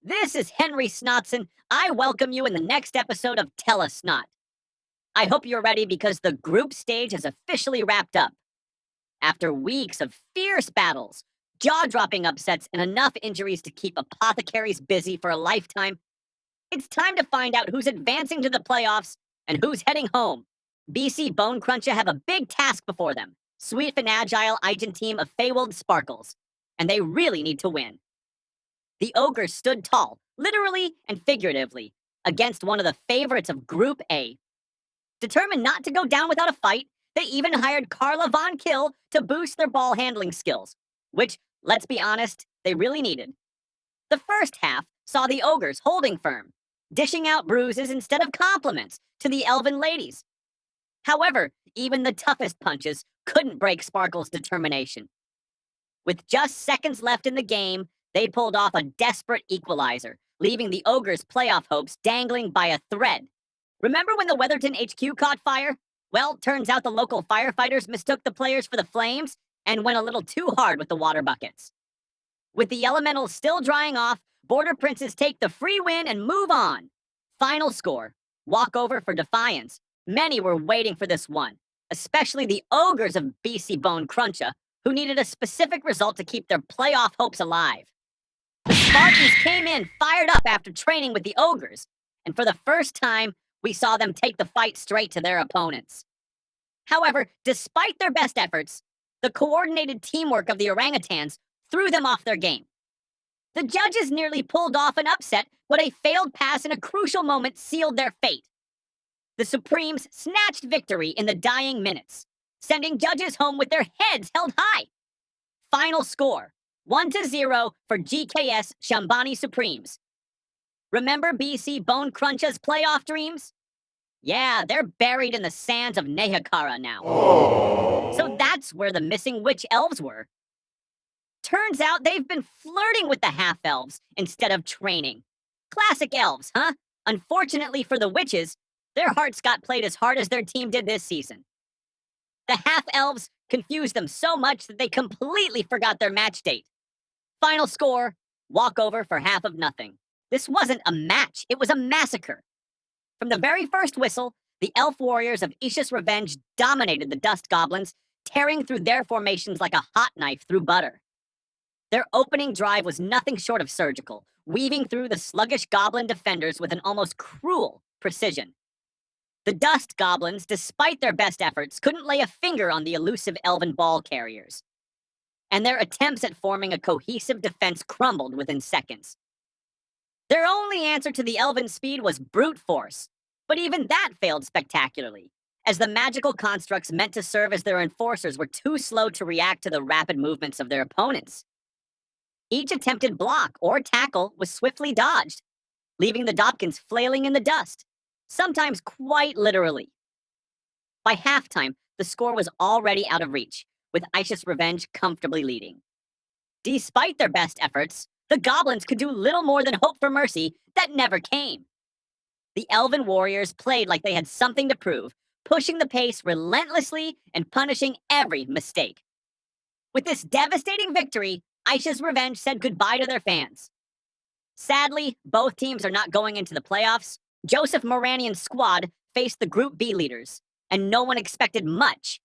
This is Henry Snotson. I welcome you in the next episode of Tell Us Snot. I hope you're ready because the group stage has officially wrapped up. After weeks of fierce battles, jaw-dropping upsets, and enough injuries to keep apothecaries busy for a lifetime, it's time to find out who's advancing to the playoffs and who's heading home. BC Bone Cruncher have a big task before them. Sweet and agile Eigen team of Feywild Sparkles. And they really need to win. The ogres stood tall, literally and figuratively, against one of the favorites of Group A. Determined not to go down without a fight, they even hired Carla Von Kill to boost their ball handling skills, which, let's be honest, they really needed. The first half saw the ogres holding firm, dishing out bruises instead of compliments to the elven ladies. However, even the toughest punches couldn't break Sparkle's determination. With just seconds left in the game, they pulled off a desperate equalizer, leaving the ogres' playoff hopes dangling by a thread. Remember when the Weatherton HQ caught fire? Well, turns out the local firefighters mistook the players for the flames and went a little too hard with the water buckets. With the elementals still drying off, Border Princes take the free win and move on. Final score, walkover for Defiance. Many were waiting for this one, especially the ogres of BC Bone Cruncher, who needed a specific result to keep their playoff hopes alive. The Spartans came in fired up after training with the ogres, and for the first time, we saw them take the fight straight to their opponents. However, despite their best efforts, the coordinated teamwork of the orangutans threw them off their game. The judges nearly pulled off an upset, but a failed pass in a crucial moment sealed their fate. The Supremes snatched victory in the dying minutes, sending judges home with their heads held high. Final score, 1-0 for GKS Shambani Supremes. Remember BC Bone Cruncher's playoff dreams? Yeah, they're buried in the sands of Nehakara now. So that's where the missing witch elves were. Turns out they've been flirting with the half-elves instead of training. Classic elves, huh? Unfortunately for the witches, their hearts got played as hard as their team did this season. The half-elves confused them so much that they completely forgot their match date. Final score, walkover for 50-0. This wasn't a match, it was a massacre. From the very first whistle, the elf warriors of Isha's Revenge dominated the dust goblins, tearing through their formations like a hot knife through butter. Their opening drive was nothing short of surgical, weaving through the sluggish goblin defenders with an almost cruel precision. The dust goblins, despite their best efforts, couldn't lay a finger on the elusive elven ball carriers. And their attempts at forming a cohesive defense crumbled within seconds. Their only answer to the elven speed was brute force, but even that failed spectacularly, as the magical constructs meant to serve as their enforcers were too slow to react to the rapid movements of their opponents. Each attempted block or tackle was swiftly dodged, leaving the Dopkins flailing in the dust, sometimes quite literally. By halftime, the score was already out of reach, with Isha's Revenge comfortably leading. Despite their best efforts, the goblins could do little more than hope for mercy that never came. The elven warriors played like they had something to prove, pushing the pace relentlessly and punishing every mistake. With this devastating victory, Isha's Revenge said goodbye to their fans. Sadly, both teams are not going into the playoffs. Joseph Moranian's squad faced the Group B leaders, and no one expected much.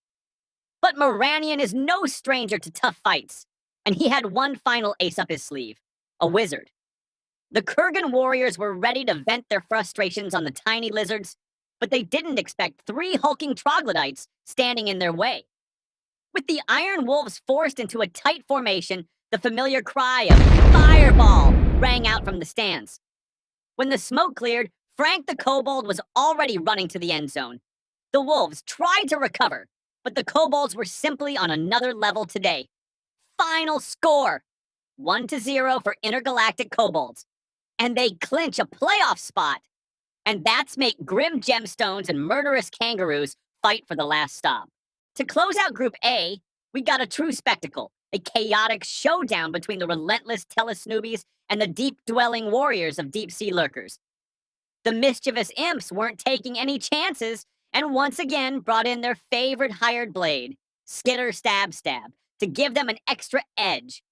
But Moranian is no stranger to tough fights, and he had one final ace up his sleeve, a wizard. The Kurgan warriors were ready to vent their frustrations on the tiny lizards, but they didn't expect 3 hulking troglodytes standing in their way. With the Iron Wolves forced into a tight formation, the familiar cry of "Fireball!" rang out from the stands. When the smoke cleared, Frank the Kobold was already running to the end zone. The Wolves tried to recover, but the Kobolds were simply on another level today. Final score, 1-0 for Intergalactic Kobolds. And they clinch a playoff spot. And that's make grim gemstones and murderous kangaroos fight for the last stop. To close out Group A, we got a true spectacle, a chaotic showdown between the relentless Telesnoobies and the deep-dwelling warriors of deep-sea lurkers. The mischievous imps weren't taking any chances, and once again brought in their favorite hired blade, Skitter Stab Stab, to give them an extra edge.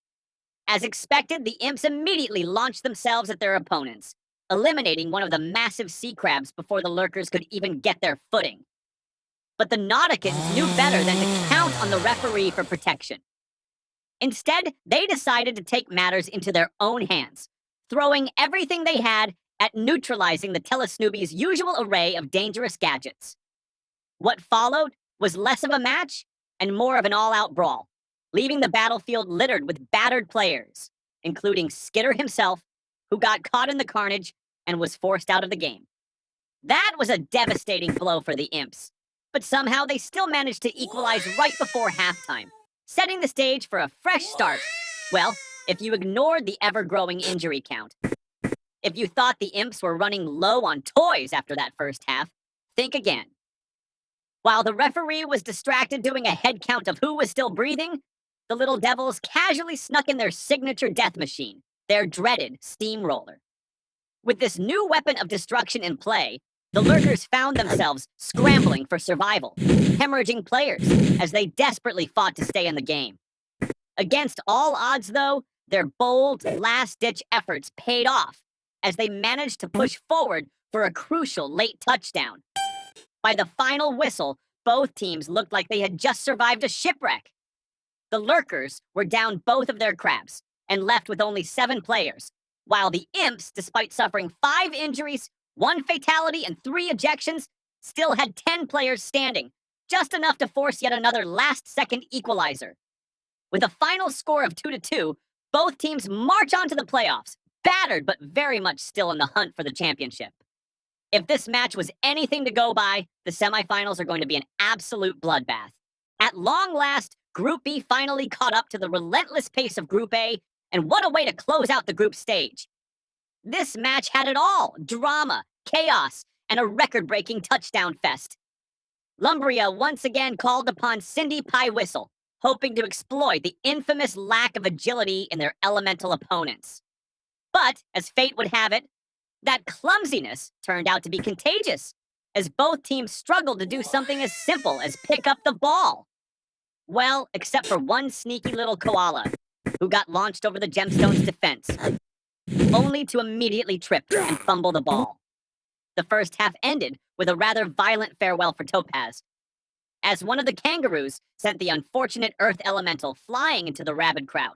As expected, the imps immediately launched themselves at their opponents, eliminating one of the massive sea crabs before the lurkers could even get their footing. But the Nauticans knew better than to count on the referee for protection. Instead, they decided to take matters into their own hands, throwing everything they had at neutralizing the Telesnoobies' usual array of dangerous gadgets. What followed was less of a match and more of an all-out brawl, leaving the battlefield littered with battered players, including Skitter himself, who got caught in the carnage and was forced out of the game. That was a devastating blow for the imps, but somehow they still managed to equalize right before halftime, setting the stage for a fresh start. Well, if you ignored the ever-growing injury count. If you thought the imps were running low on toys after that first half, think again. While the referee was distracted doing a head count of who was still breathing, the little devils casually snuck in their signature death machine, their dreaded steamroller. With this new weapon of destruction in play, the lurkers found themselves scrambling for survival, hemorrhaging players as they desperately fought to stay in the game. Against all odds, though, their bold, last-ditch efforts paid off as they managed to push forward for a crucial late touchdown. By the final whistle, both teams looked like they had just survived a shipwreck. The lurkers were down both of their crabs and left with only 7 players, while the imps, despite suffering 5 injuries, 1 fatality, and 3 ejections, still had 10 players standing, just enough to force yet another last-second equalizer. With a final score of 2-2, both teams march on to the playoffs, battered but very much still in the hunt for the championship. If this match was anything to go by, the semifinals are going to be an absolute bloodbath. At long last, Group B finally caught up to the relentless pace of Group A, and what a way to close out the group stage. This match had it all: drama, chaos, and a record-breaking touchdown fest. Lumbria once again called upon Cindy Pie Whistle, hoping to exploit the infamous lack of agility in their elemental opponents. But, as fate would have it, that clumsiness turned out to be contagious, as both teams struggled to do something as simple as pick up the ball. Well, except for one sneaky little koala, who got launched over the gemstone's defense, only to immediately trip and fumble the ball. The first half ended with a rather violent farewell for Topaz, as one of the kangaroos sent the unfortunate Earth Elemental flying into the rabid crowd.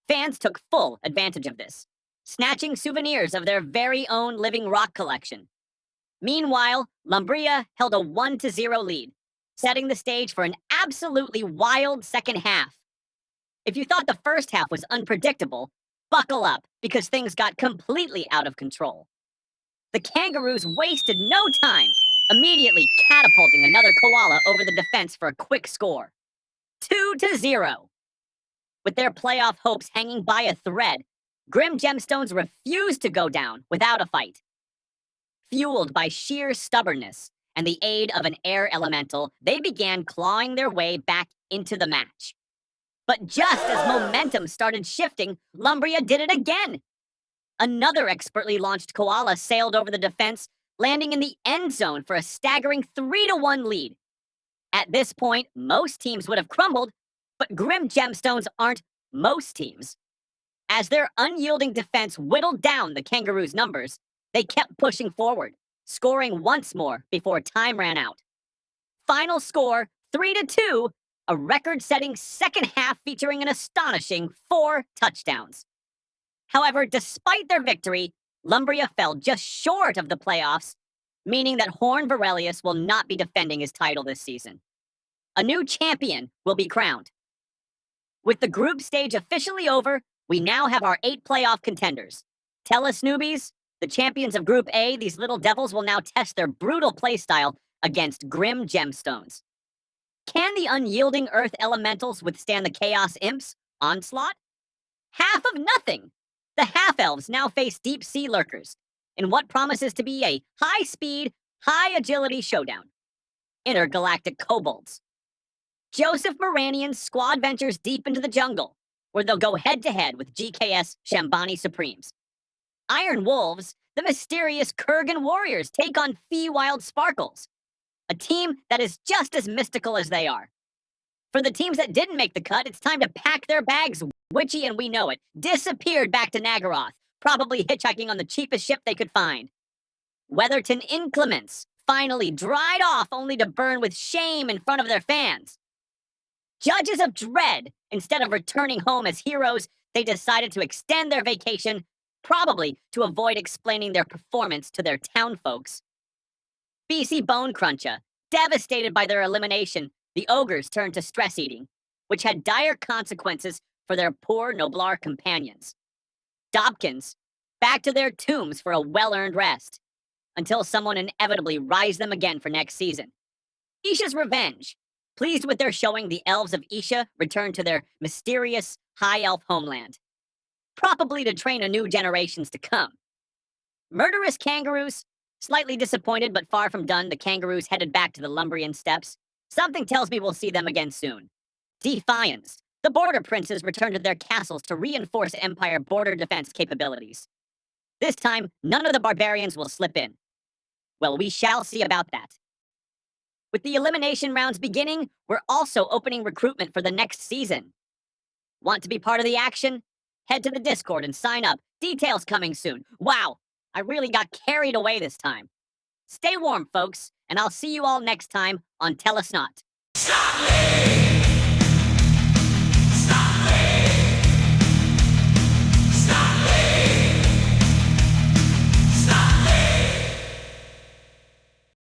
Fans took full advantage of this, snatching souvenirs of their very own living rock collection. Meanwhile, Lumbria held a 1-0 lead, setting the stage for an absolutely wild second half. If you thought the first half was unpredictable, buckle up, because things got completely out of control. The kangaroos wasted no time, immediately catapulting another koala over the defense for a quick score. 2-0. With their playoff hopes hanging by a thread, Grim Gemstones refused to go down without a fight. Fueled by sheer stubbornness and the aid of an air elemental, they began clawing their way back into the match. But just as momentum started shifting, Lumbria did it again. Another expertly launched koala sailed over the defense, landing in the end zone for a staggering 3-1 lead. At this point, most teams would have crumbled, but Grim Gemstones aren't most teams. As their unyielding defense whittled down the kangaroos' numbers, they kept pushing forward, scoring once more before time ran out. Final score, 3-2, a record-setting second half featuring an astonishing 4 touchdowns. However, despite their victory, Lumbria fell just short of the playoffs, meaning that Horn Varelius will not be defending his title this season. A new champion will be crowned. With the group stage officially over, we now have our 8 playoff contenders. Telesnoobies, the champions of Group A, these little devils will now test their brutal playstyle against Grim Gemstones. Can the unyielding Earth Elementals withstand the Chaos Imps' onslaught? Half of nothing! The Half-Elves now face Deep Sea Lurkers in what promises to be a high-speed, high-agility showdown. Intergalactic Kobolds. Joseph Moranian's squad ventures deep into the jungle, where they'll go head-to-head with GKS Shambani Supremes. Iron Wolves, the mysterious Kurgan warriors, take on Feywild Sparkles, a team that is just as mystical as they are. For the teams that didn't make the cut, it's time to pack their bags. Witchy, and we know it, disappeared back to Nagaroth, probably hitchhiking on the cheapest ship they could find. Weatherton Inclements finally dried off only to burn with shame in front of their fans. Judges of Dread, instead of returning home as heroes, they decided to extend their vacation, probably to avoid explaining their performance to their townfolks. BC Bone Cruncha, devastated by their elimination, the ogres turned to stress eating, which had dire consequences for their poor Noblar companions. Dobkins, back to their tombs for a well-earned rest, until someone inevitably rise them again for next season. Isha's Revenge, pleased with their showing, the elves of Isha returned to their mysterious high elf homeland, probably to train a new generations to come. Murderous Kangaroos, slightly disappointed but far from done, the Kangaroos headed back to the Lumbrian steppes. Something tells me we'll see them again soon. Defiance, the border princes returned to their castles to reinforce Empire border defense capabilities. This time, none of the barbarians will slip in. Well, we shall see about that. With the elimination rounds beginning, we're also opening recruitment for the next season. Want to be part of the action? Head to the Discord and sign up. Details coming soon. Wow, I really got carried away this time. Stay warm, folks, and I'll see you all next time on SNOT. SNOT League!